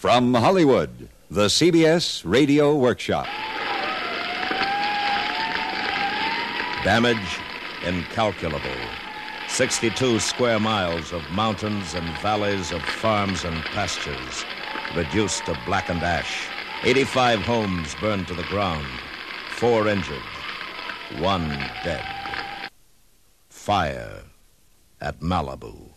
From Hollywood, the CBS Radio Workshop. Damage incalculable. 62 square miles of mountains and valleys of farms and pastures reduced to blackened ash. 85 homes burned to the ground. 4 injured. 1 dead. Fire at Malibu.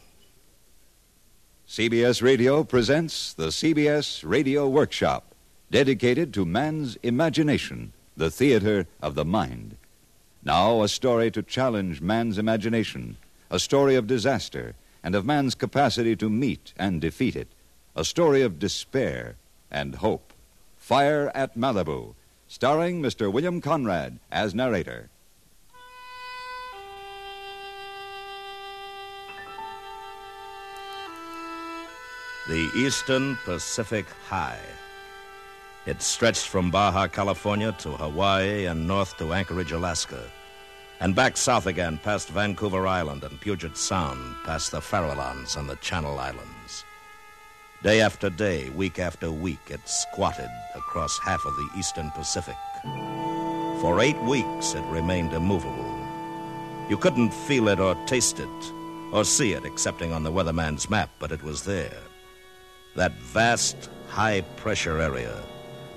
CBS Radio presents the CBS Radio Workshop, dedicated to man's imagination, the theater of the mind. Now, a story to challenge man's imagination, a story of disaster and of man's capacity to meet and defeat it, a story of despair and hope. Fire at Malibu, starring Mr. William Conrad as narrator. The Eastern Pacific High. It stretched from Baja, California to Hawaii and north to Anchorage, Alaska, and back south again past Vancouver Island and Puget Sound, past the Farallones and the Channel Islands. Day after day, week after week, it squatted across half of the Eastern Pacific. For 8 weeks, it remained immovable. You couldn't feel it or taste it or see it, excepting on the weatherman's map, but it was there. That vast, high-pressure area,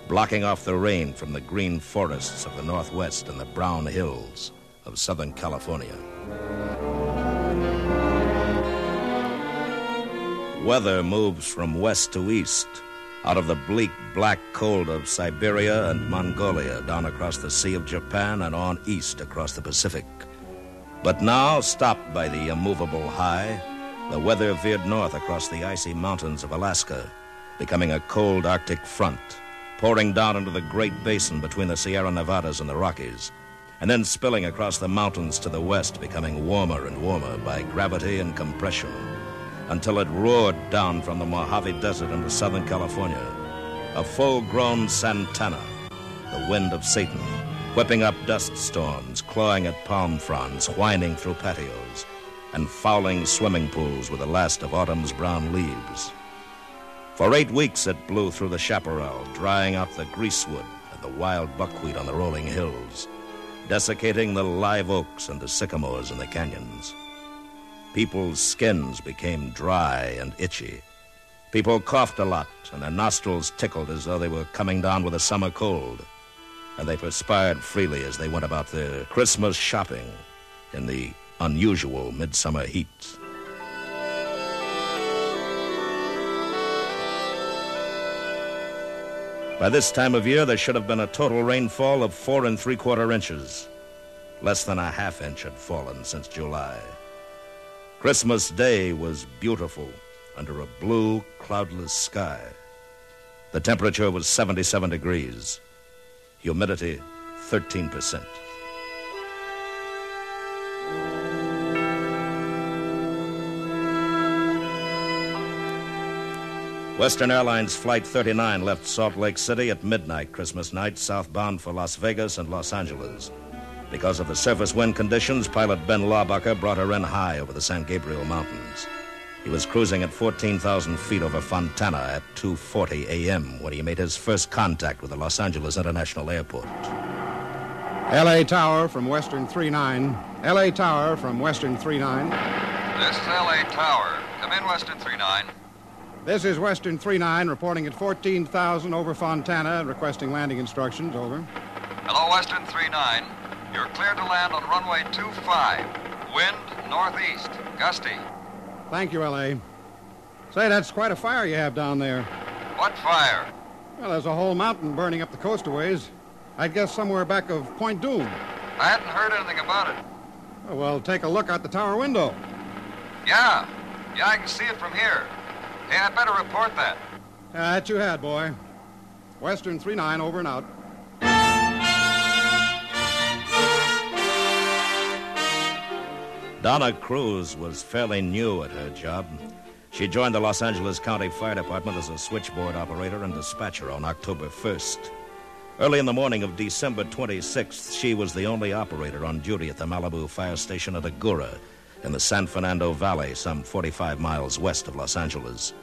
blocking off the rain from the green forests of the Northwest and the brown hills of Southern California. Weather moves from west to east, out of the bleak, black cold of Siberia and Mongolia, down across the Sea of Japan and on east across the Pacific. But now, stopped by the immovable high, the weather veered north across the icy mountains of Alaska, becoming a cold Arctic front, pouring down into the Great Basin between the Sierra Nevadas and the Rockies, and then spilling across the mountains to the west, becoming warmer and warmer by gravity and compression, until it roared down from the Mojave Desert into Southern California, a full-grown Santana, the wind of Satan, whipping up dust storms, clawing at palm fronds, whining through patios, and fouling swimming pools with the last of autumn's brown leaves. For 8 weeks it blew through the chaparral, drying out the greasewood and the wild buckwheat on the rolling hills, desiccating the live oaks and the sycamores in the canyons. People's skins became dry and itchy. People coughed a lot, and their nostrils tickled as though they were coming down with a summer cold, and they perspired freely as they went about their Christmas shopping in the unusual midsummer heat. By this time of year, there should have been a total rainfall of 4 3/4 inches. Less than a half inch had fallen since July. Christmas Day was beautiful under a blue, cloudless sky. The temperature was 77 degrees. Humidity, 13%. Western Airlines Flight 39 left Salt Lake City at midnight Christmas night, southbound for Las Vegas and Los Angeles. Because of the surface wind conditions, pilot Ben Laubacher brought her in high over the San Gabriel Mountains. He was cruising at 14,000 feet over Fontana at 2:40 a.m. when he made his first contact with the Los Angeles International Airport. L.A. Tower from Western 39. L.A. Tower from Western 39. This is L.A. Tower. Come in, Western 39. This is Western 39 reporting at 14,000 over Fontana, requesting landing instructions. Over. Hello, Western 39. You're cleared to land on runway 25. Wind northeast, gusty. Thank you, L.A. Say, that's quite a fire you have down there. What fire? Well, there's a whole mountain burning up the coast a ways. I'd guess somewhere back of Point Doom. I hadn't heard anything about it. Oh, well, take a look out the tower window. Yeah, I can see it from here. Hey, I'd better report that. That you had, boy. Western 39 over and out. Donna Cruz was fairly new at her job. She joined the Los Angeles County Fire Department as a switchboard operator and dispatcher on October 1st. Early in the morning of December 26th, she was the only operator on duty at the Malibu fire station at Agoura in the San Fernando Valley, some 45 miles west of Los Angeles.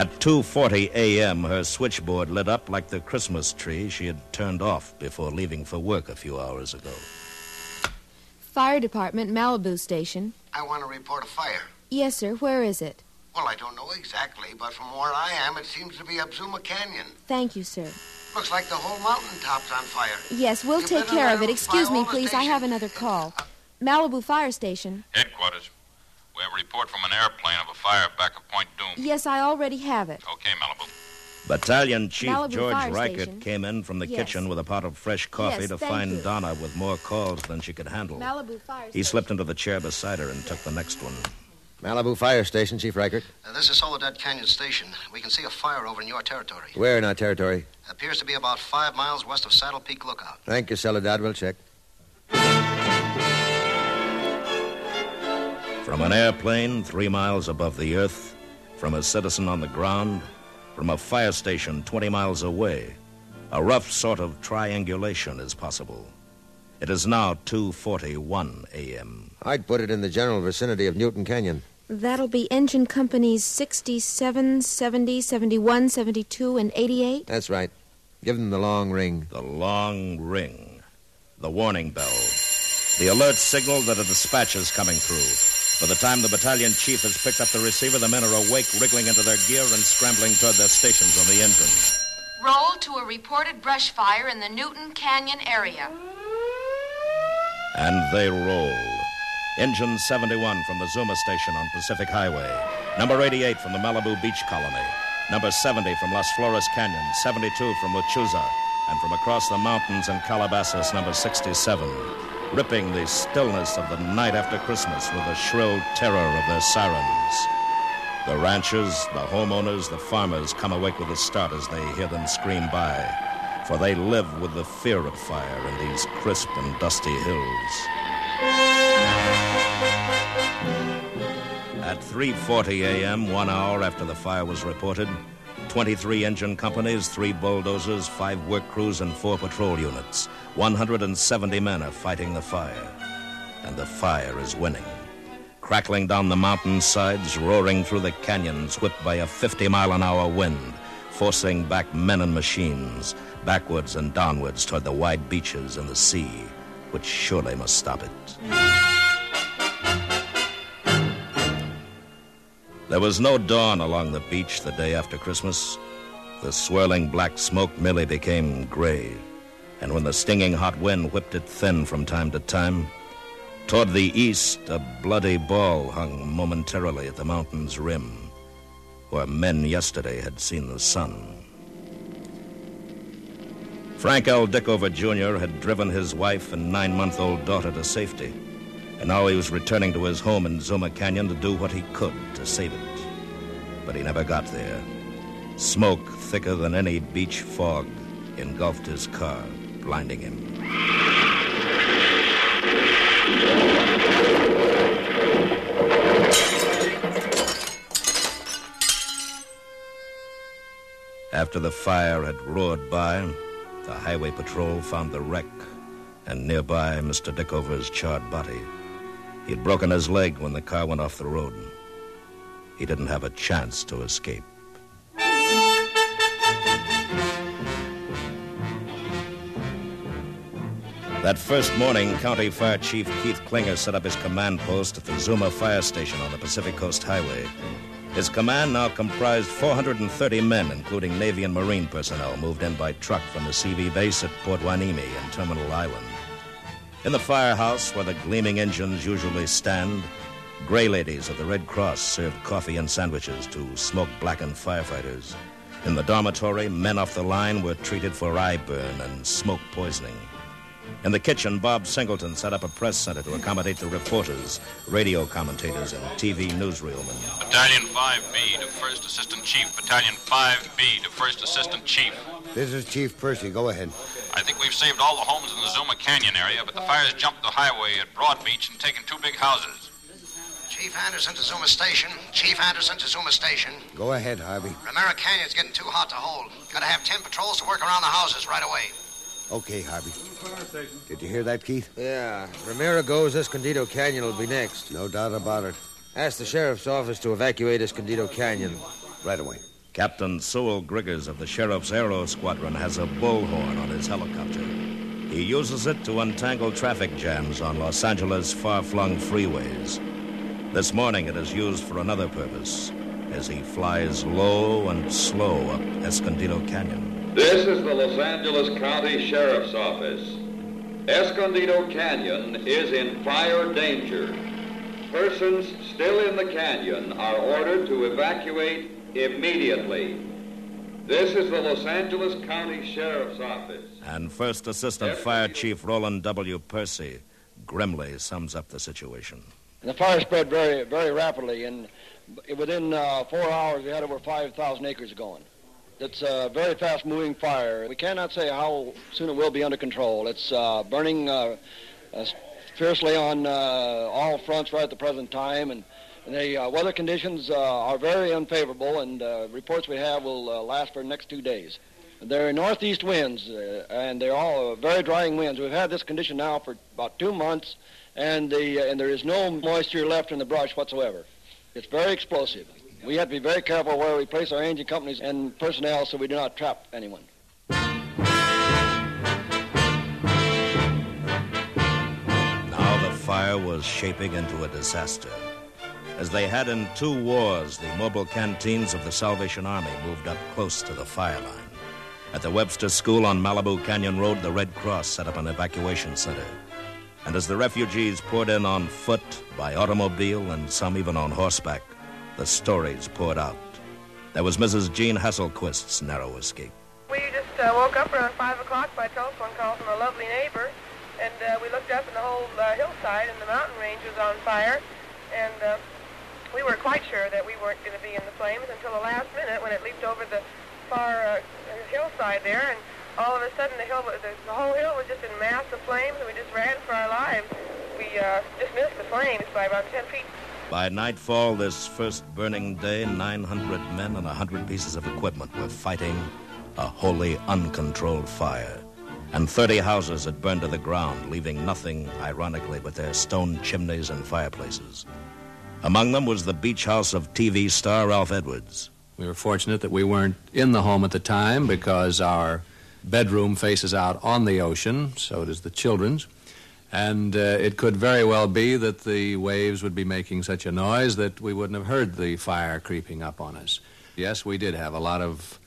At 2:40 a.m., her switchboard lit up like the Christmas tree she had turned off before leaving for work a few hours ago. Fire Department, Malibu Station. I want to report a fire. Yes, sir. Where is it? Well, I don't know exactly, but from where I am, it seems to be up Zuma Canyon. Thank you, sir. Looks like the whole mountaintop's on fire. Yes, we'll take care of it. Excuse me, please. I have another call. Malibu Fire Station. Headquarters. We have a report from an airplane of a fire back at Point Doom. Yes, I already have it. Okay, Malibu. Battalion Chief Malibu George Fire Reichert Station. came in from the Yes. kitchen with a pot of fresh coffee Yes, to thank find you. Donna with more calls than she could handle. Malibu Fire Station. He slipped into the chair beside her and took the next one. Malibu Fire Station, Chief Reichert. This is Soledad Canyon Station. We can see a fire over in your territory. Where in our territory? Appears to be about 5 miles west of Saddle Peak Lookout. Thank you, Soledad. We'll check. From an airplane 3 miles above the earth, from a citizen on the ground, from a fire station 20 miles away, a rough sort of triangulation is possible. It is now 2:41 a.m. I'd put it in the general vicinity of Newton Canyon. That'll be engine companies 67, 70, 71, 72, and 88? That's right. Give them the long ring. The long ring. The warning bell. The alert signal that a dispatch is coming through. By the time the battalion chief has picked up the receiver, the men are awake, wriggling into their gear and scrambling toward their stations on the engine. Roll to a reported brush fire in the Newton Canyon area. And they roll. Engine 71 from the Zuma station on Pacific Highway. Number 88 from the Malibu Beach Colony. Number 70 from Las Flores Canyon. 72 from Lechuza. And from across the mountains in Calabasas, number 67. Ripping the stillness of the night after Christmas with the shrill terror of their sirens. The ranchers, the homeowners, the farmers come awake with a start as they hear them scream by. For they live with the fear of fire in these crisp and dusty hills. At 3:40 a.m., 1 hour after the fire was reported, 23 engine companies, 3 bulldozers, 5 work crews, and 4 patrol units. 170 men are fighting the fire. And the fire is winning. Crackling down the mountainsides, roaring through the canyons, whipped by a 50-mile-an-hour wind, forcing back men and machines, backwards and downwards toward the wide beaches and the sea, which surely must stop it. There was no dawn along the beach the day after Christmas. The swirling black smoke merely became gray, and when the stinging hot wind whipped it thin from time to time, toward the east, a bloody ball hung momentarily at the mountain's rim, where men yesterday had seen the sun. Frank L. Dickover, Jr. had driven his wife and 9-month-old daughter to safety, and now he was returning to his home in Zuma Canyon to do what he could to save it. But he never got there. Smoke thicker than any beach fog engulfed his car, blinding him. After the fire had roared by, the highway patrol found the wreck, and nearby Mr. Dickover's charred body. He'd broken his leg when the car went off the road. He didn't have a chance to escape. That first morning, County Fire Chief Keith Klinger set up his command post at the Zuma Fire Station on the Pacific Coast Highway. His command now comprised 430 men, including Navy and Marine personnel, moved in by truck from the CV base at Port Hueneme and Terminal Island. In the firehouse, where the gleaming engines usually stand, gray ladies of the Red Cross served coffee and sandwiches to smoke-blackened firefighters. In the dormitory, men off the line were treated for eye burn and smoke poisoning. In the kitchen, Bob Singleton set up a press center to accommodate the reporters, radio commentators, and TV newsreelmen. Battalion 5B to First Assistant Chief. Battalion 5B to First Assistant Chief. This is Chief Percy. Go ahead. I think we've saved all the homes in the Zuma Canyon area, but the fire's jumped the highway at Broad Beach and taken 2 big houses. Chief Anderson to Zuma Station. Chief Anderson to Zuma Station. Go ahead, Harvey. Ramiro Canyon's getting too hot to hold. Gotta have 10 patrols to work around the houses right away. Okay, Harvey. Did you hear that, Keith? Yeah. Ramiro goes, Escondido Canyon will be next. No doubt about it. Ask the sheriff's office to evacuate Escondido Canyon. Right away. Captain Sewell Griggers of the Sheriff's Aero Squadron has a bullhorn on his helicopter. He uses it to untangle traffic jams on Los Angeles' far-flung freeways. This morning it is used for another purpose, as he flies low and slow up Escondido Canyon. This is the Los Angeles County Sheriff's Office. Escondido Canyon is in fire danger. Persons still in the canyon are ordered to evacuate immediately. This is the Los Angeles County Sheriff's Office. And First Assistant Fire Chief Roland W. Percy grimly sums up the situation. The fire spread very, very rapidly, and within 4 hours we had over 5,000 acres going. It's a very fast-moving fire. We cannot say how soon it will be under control. It's burning fiercely on all fronts right at the present time, and the weather conditions are very unfavorable, and reports we have will last for the next 2 days. They're northeast winds, and they're all very drying winds. We've had this condition now for about 2 months, and there is no moisture left in the brush whatsoever. It's very explosive. We have to be very careful where we place our engine companies and personnel so we do not trap anyone. Now the fire was shaping into a disaster. As they had in 2 wars, the mobile canteens of the Salvation Army moved up close to the fire line. At the Webster School on Malibu Canyon Road, the Red Cross set up an evacuation center. And as the refugees poured in on foot, by automobile, and some even on horseback, the stories poured out. There was Mrs. Jean Hasselquist's narrow escape. We just woke up around 5 o'clock by telephone call from a lovely neighbor, and we looked up and the whole hillside and the mountain range was on fire, and we were quite sure that we weren't going to be in the flames until the last minute when it leaped over the far hillside there, and all of a sudden the whole hill was just in mass of flames, and we just ran for our lives. We just missed the flames by about 10 feet. By nightfall this first burning day, 900 men and 100 pieces of equipment were fighting a wholly uncontrolled fire. And 30 houses had burned to the ground, leaving nothing, ironically, but their stone chimneys and fireplaces. Among them was the beach house of TV star Ralph Edwards. We were fortunate that we weren't in the home at the time because our bedroom faces out on the ocean, so does the children's. And it could very well be that the waves would be making such a noise that we wouldn't have heard the fire creeping up on us. Yes, we did have a lot of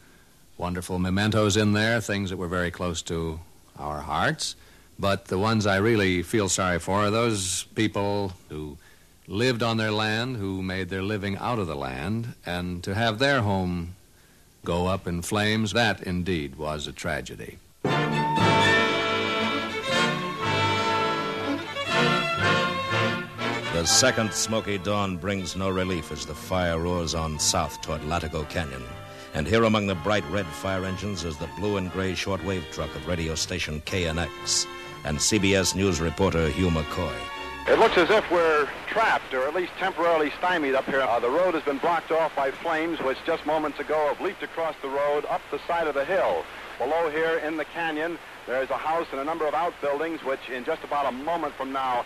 wonderful mementos in there, things that were very close to our hearts. But the ones I really feel sorry for are those people who lived on their land, who made their living out of the land, and to have their home go up in flames, that indeed was a tragedy. The second smoky dawn brings no relief as the fire roars on south toward Latigo Canyon. And here among the bright red fire engines is the blue and gray shortwave truck of radio station KNX and CBS News reporter Hugh McCoy. It looks as if we're trapped, or at least temporarily stymied up here. The road has been blocked off by flames, which just moments ago have leaped across the road up the side of the hill. Below here in the canyon, there's a house and a number of outbuildings, which in just about a moment from now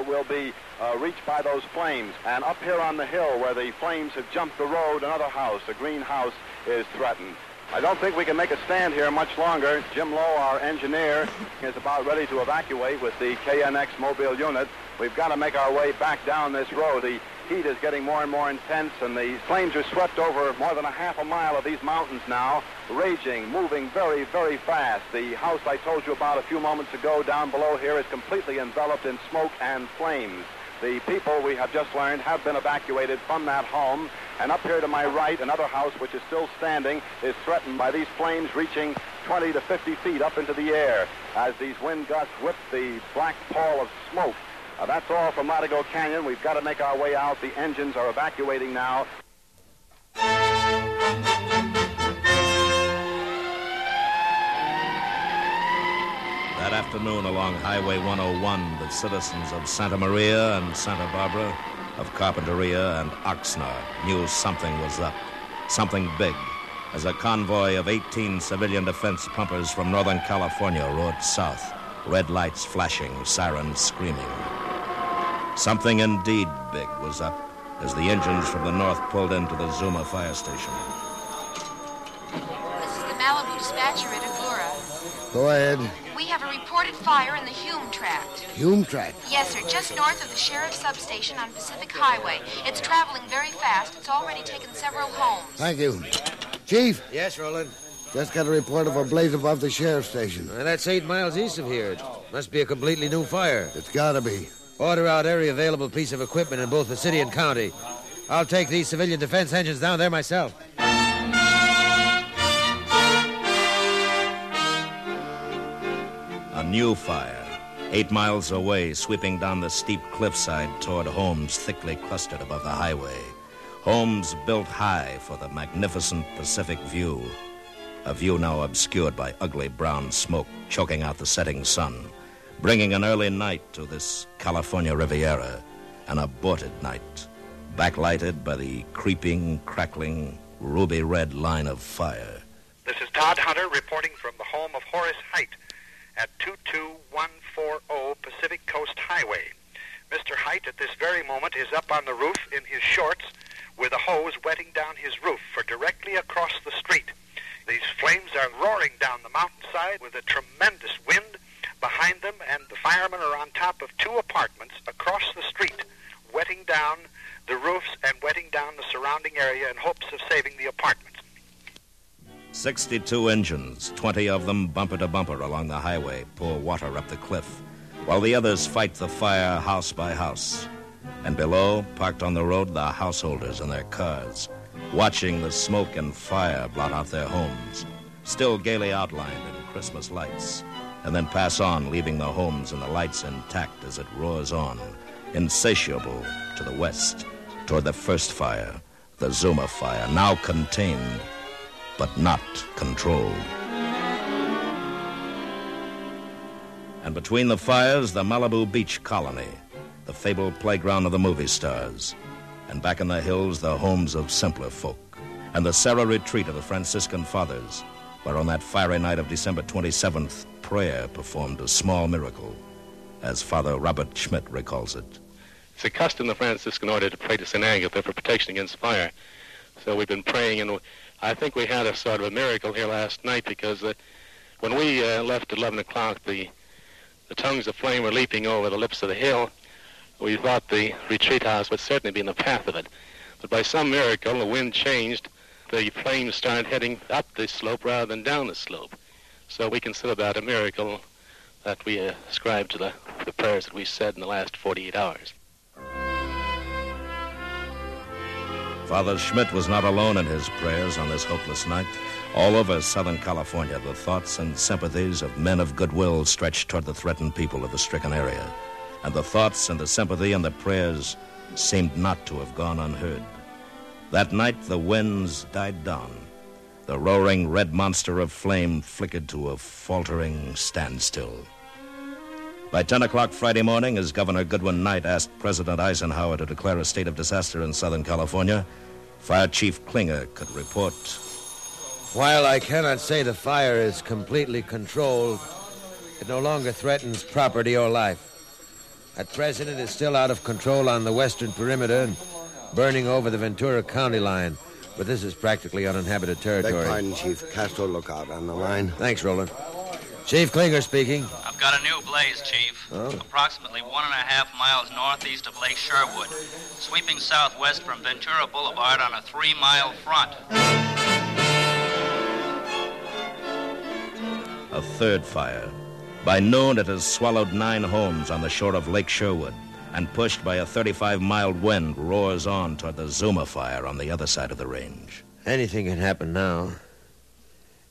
will be reached by those flames. And up here on the hill where the flames have jumped the road, another house, a green house, is threatened. I don't think we can make a stand here much longer. Jim Lowe, our engineer, is about ready to evacuate with the KNX mobile unit. We've got to make our way back down this road. The heat is getting more and more intense, and the flames are swept over more than a half a mile of these mountains now, raging, moving very, very fast. The house I told you about a few moments ago down below here is completely enveloped in smoke and flames. The people, we have just learned, have been evacuated from that home. And up here to my right, another house, which is still standing, is threatened by these flames reaching 20 to 50 feet up into the air as these wind gusts whip the black pall of smoke. That's all from Latigo Canyon. We've got to make our way out. The engines are evacuating now. That afternoon along Highway 101, the citizens of Santa Maria and Santa Barbara, of Carpinteria and Oxnard knew something was up, something big, as a convoy of 18 civilian defense pumpers from Northern California roared south, red lights flashing, sirens screaming. Something indeed big was up as the engines from the north pulled into the Zuma fire station. Malibu dispatcher at Agoura. Go ahead. We have a reported fire in the Hume Tract. Hume Tract? Yes, sir, just north of the sheriff's substation on Pacific Highway. It's traveling very fast. It's already taken several homes. Thank you. Chief? Yes, Roland? Just got a report of a blaze above the sheriff's station. That's 8 miles east of here. It must be a completely new fire. It's gotta be. Order out every available piece of equipment in both the city and county. I'll take these civilian defense engines down there myself. A new fire, 8 miles away, sweeping down the steep cliffside toward homes thickly clustered above the highway. Homes built high for the magnificent Pacific view. A view now obscured by ugly brown smoke choking out the setting sun, bringing an early night to this California Riviera, an aborted night, backlighted by the creeping, crackling, ruby-red line of fire. This is Todd Hunter reporting from the home of Horace Height at 22140 Pacific Coast Highway. Mr. Height at this very moment is up on the roof in his shorts with a hose wetting down his roof for directly across the street. These flames are roaring down the mountainside with a tremendous wind behind them, and the firemen are on top of 2 apartments across the street, wetting down the roofs and wetting down the surrounding area in hopes of saving the apartments. 62 engines, 20 of them bumper to bumper along the highway, pour water up the cliff, while the others fight the fire house by house. And below, parked on the road, the householders in their cars, watching the smoke and fire blot out their homes, still gaily outlined in Christmas lights, and then pass on, leaving the homes and the lights intact as it roars on, insatiable to the west, toward the first fire, the Zuma fire, now contained, but not controlled. And between the fires, the Malibu beach colony, the fabled playground of the movie stars, and back in the hills, the homes of simpler folk, and the Sarah retreat of the Franciscan fathers, where on that fiery night of December 27th, prayer performed a small miracle, as Father Robert Schmidt recalls it. It's a custom in the Franciscan order to pray to St. Agatha for protection against fire. So we've been praying, and I think we had a sort of a miracle here last night, because when we left at 11 o'clock, the tongues of flame were leaping over the lips of the hill. We thought the retreat house would certainly be in the path of it. But by some miracle, the wind changed. The flames started heading up the slope rather than down the slope. So we consider that a miracle that we ascribe to the prayers that we said in the last 48 hours. Father Schmidt was not alone in his prayers on this hopeless night. All over Southern California, the thoughts and sympathies of men of goodwill stretched toward the threatened people of the stricken area. And the thoughts and the sympathy and the prayers seemed not to have gone unheard. That night, the winds died down. The roaring red monster of flame flickered to a faltering standstill. By 10 o'clock Friday morning, as Governor Goodwin Knight asked President Eisenhower to declare a state of disaster in Southern California, Fire Chief Klinger could report. While I cannot say the fire is completely controlled, it no longer threatens property or life. At present, it is still out of control on the western perimeter and burning over the Ventura County line. But this is practically uninhabited territory. Beg pardon, Chief. Castro Lookout on the line. Thanks, Roland. Chief Klinger speaking. I've got a new blaze, Chief. Oh? Approximately 1.5 miles northeast of Lake Sherwood, sweeping southwest from Ventura Boulevard on a 3-mile front. A third fire. By noon, it has swallowed 9 homes on the shore of Lake Sherwood, and pushed by a 35-mile wind, roars on toward the Zuma fire on the other side of the range. Anything can happen now.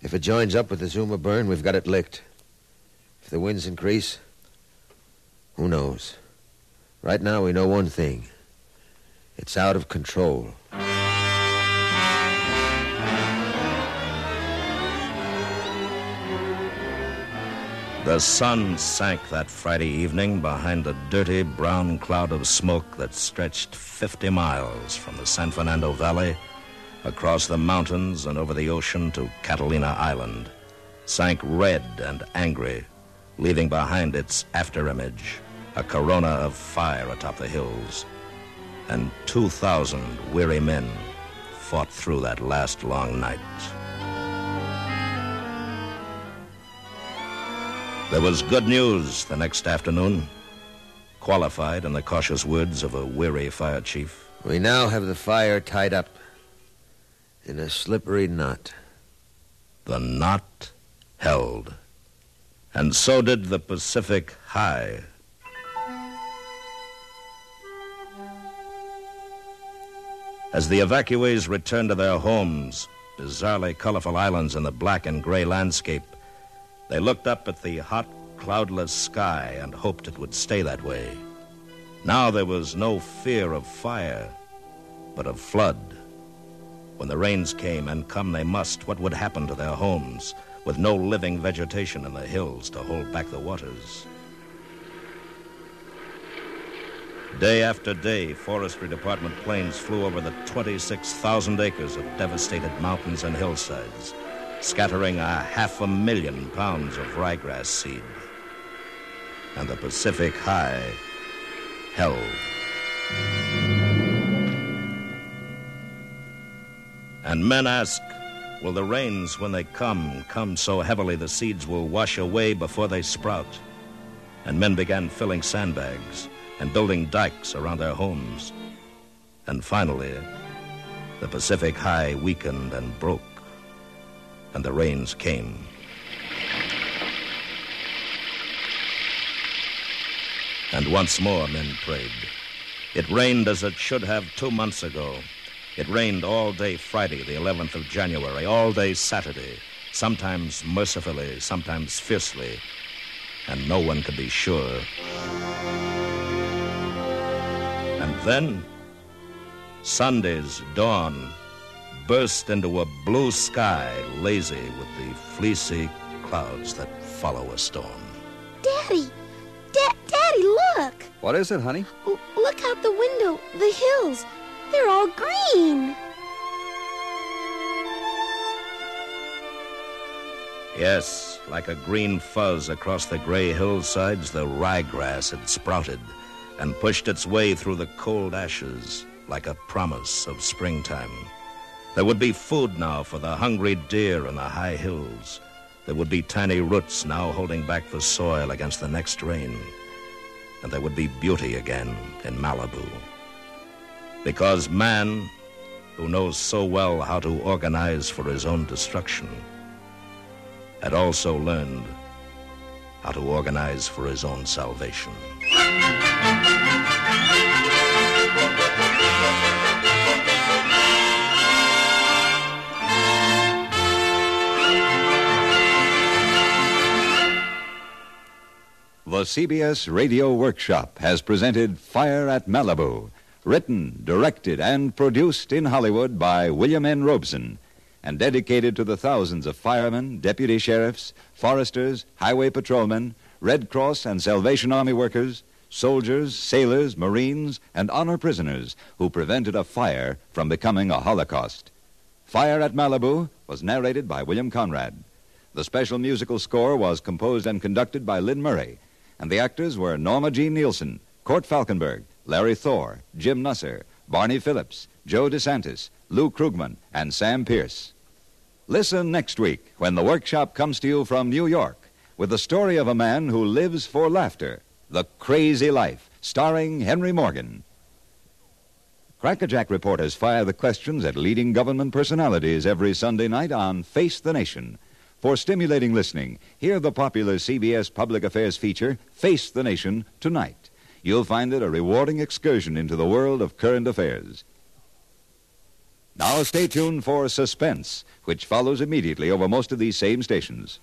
If it joins up with the Zuma burn, we've got it licked. If the winds increase, who knows? Right now, we know one thing. It's out of control. The sun sank that Friday evening behind a dirty brown cloud of smoke that stretched 50 miles from the San Fernando Valley, across the mountains and over the ocean to Catalina Island, sank red and angry, leaving behind its afterimage a corona of fire atop the hills. And 2,000 weary men fought through that last long night. There was good news the next afternoon, qualified in the cautious words of a weary fire chief. We now have the fire tied up in a slippery knot. The knot held, and so did the Pacific High. As the evacuees returned to their homes, bizarrely colorful islands in the black and gray landscape, they looked up at the hot, cloudless sky and hoped it would stay that way. Now there was no fear of fire, but of flood. When the rains came, and come they must, what would happen to their homes, with no living vegetation in the hills to hold back the waters? Day after day, Forestry Department planes flew over the 26,000 acres of devastated mountains and hillsides, scattering 500,000 pounds of ryegrass seed. And the Pacific High held. And men ask, will the rains, when they come so heavily the seeds will wash away before they sprout? And men began filling sandbags and building dikes around their homes. And finally, the Pacific High weakened and broke, and the rains came. And once more men prayed. It rained as it should have 2 months ago. It rained all day Friday, the 11th of January, all day Saturday, sometimes mercifully, sometimes fiercely, and no one could be sure. And then, Sunday's dawn burst into a blue sky, lazy with the fleecy clouds that follow a storm. Daddy! Daddy, look! What is it, honey? Look out the window. The hills. They're all green. Yes, like a green fuzz across the gray hillsides, the ryegrass had sprouted and pushed its way through the cold ashes like a promise of springtime. There would be food now for the hungry deer in the high hills. There would be tiny roots now holding back the soil against the next rain. And there would be beauty again in Malibu. Because man, who knows so well how to organize for his own destruction, had also learned how to organize for his own salvation. The CBS Radio Workshop has presented Fire at Malibu, written, directed, and produced in Hollywood by William N. Robeson, and dedicated to the thousands of firemen, deputy sheriffs, foresters, highway patrolmen, Red Cross and Salvation Army workers, soldiers, sailors, Marines, and honor prisoners who prevented a fire from becoming a Holocaust. Fire at Malibu was narrated by William Conrad. The special musical score was composed and conducted by Lynn Murray, and the actors were Norma Jean Nielsen, Court Falkenberg, Larry Thor, Jim Nusser, Barney Phillips, Joe DeSantis, Lou Krugman, and Sam Pierce. Listen next week when the workshop comes to you from New York with the story of a man who lives for laughter, The Crazy Life, starring Henry Morgan. Crackerjack reporters fire the questions at leading government personalities every Sunday night on Face the Nation. For stimulating listening, hear the popular CBS public affairs feature, Face the Nation, tonight. You'll find it a rewarding excursion into the world of current affairs. Now stay tuned for Suspense, which follows immediately over most of these same stations.